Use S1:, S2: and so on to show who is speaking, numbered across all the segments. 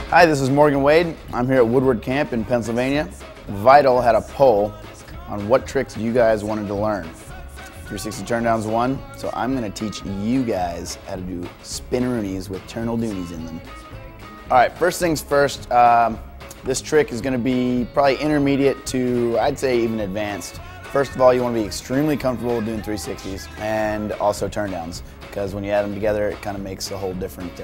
S1: Hi, this is Morgan Wade. I'm here at Woodward Camp in Pennsylvania. Vital had a poll on what tricks you guys wanted to learn. 360 Turndowns won, so I'm going to teach you guys how to do spin-roonies with Turndowns in them. All right, first things first, this trick is going to be probably intermediate to, I'd say, even advanced. First of all, you want to be extremely comfortable doing 360s and also turndowns, because when you add them together, it kind of makes a whole different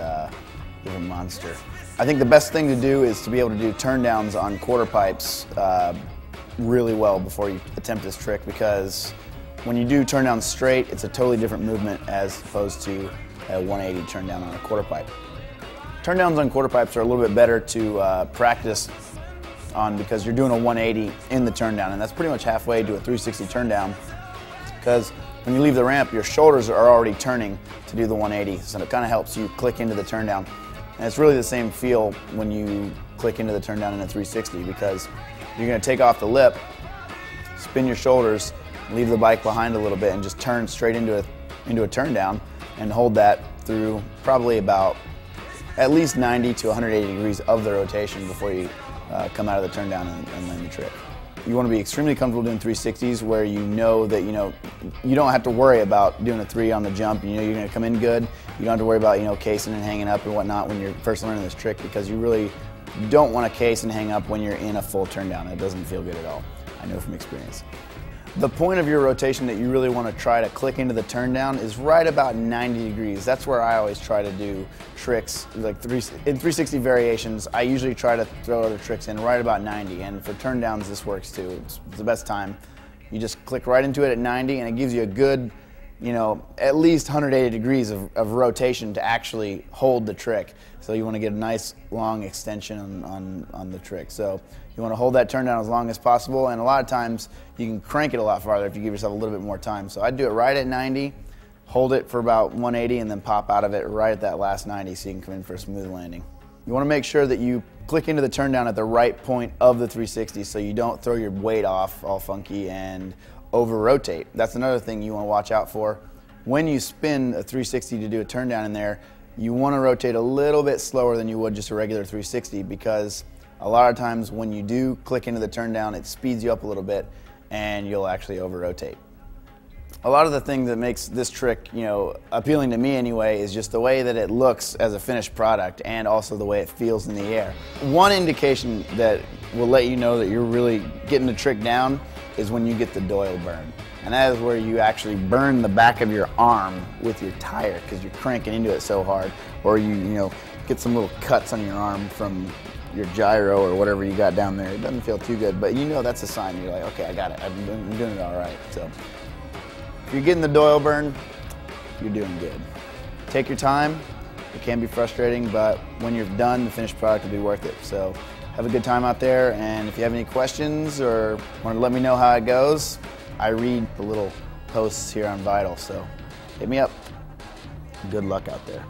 S1: monster. I think the best thing to do is to be able to do turndowns on quarter pipes really well before you attempt this trick, because when you do turndowns straight, it's a totally different movement as opposed to a 180 turndown on a quarter pipe. Turndowns on quarter pipes are a little bit better to practice on because you're doing a 180 in the turndown, and that's pretty much halfway to a 360 turndown, because when you leave the ramp, your shoulders are already turning to do the 180, so it kind of helps you click into the turndown. And it's really the same feel when you click into the turndown in a 360, because you're going to take off the lip, spin your shoulders, leave the bike behind a little bit, and just turn straight into a turndown, and hold that through probably about at least 90 to 180 degrees of the rotation before you come out of the turndown and land the trick. You want to be extremely comfortable doing 360s where you know that you don't have to worry about doing a 3 on the jump. You know you're going to come in good. You don't have to worry about casing and hanging up and whatnot when you're first learning this trick, because you really don't want to case and hang up when you're in a full turndown. It doesn't feel good at all. I know from experience. The point of your rotation that you really want to try to click into the turndown is right about 90 degrees. That's where I always try to do tricks, like in 360 variations. I usually try to throw other tricks in right about 90, and for turndowns this works too. It's the best time. You just click right into it at 90, and it gives you a good, at least 180 degrees of rotation to actually hold the trick. So you want to get a nice long extension on the trick. So you want to hold that turndown as long as possible, and a lot of times you can crank it a lot farther if you give yourself a little bit more time. So I'd do it right at 90, hold it for about 180, and then pop out of it right at that last 90 so you can come in for a smooth landing. You want to make sure that you click into the turndown at the right point of the 360 so you don't throw your weight off all funky and over-rotate. That's another thing you want to watch out for. When you spin a 360 to do a turndown in there, you want to rotate a little bit slower than you would just a regular 360, because a lot of times when you do click into the turndown, it speeds you up a little bit and you'll actually over-rotate. A lot of the thing that makes this trick, appealing to me anyway, is just the way that it looks as a finished product and also the way it feels in the air. One indication that will let you know that you're really getting the trick down is when you get the Doyle burn. And that is where you actually burn the back of your arm with your tire because you're cranking into it so hard, or you get some little cuts on your arm from your gyro or whatever you got down there. It doesn't feel too good, but that's a sign. You're like, okay, I got it. I'm doing it all right. So if you're getting the Doyle burn, you're doing good. Take your time. It can be frustrating, but when you're done, the finished product will be worth it. So have a good time out there, and if you have any questions or want to let me know how it goes, I read the little posts here on Vital, so hit me up. Good luck out there.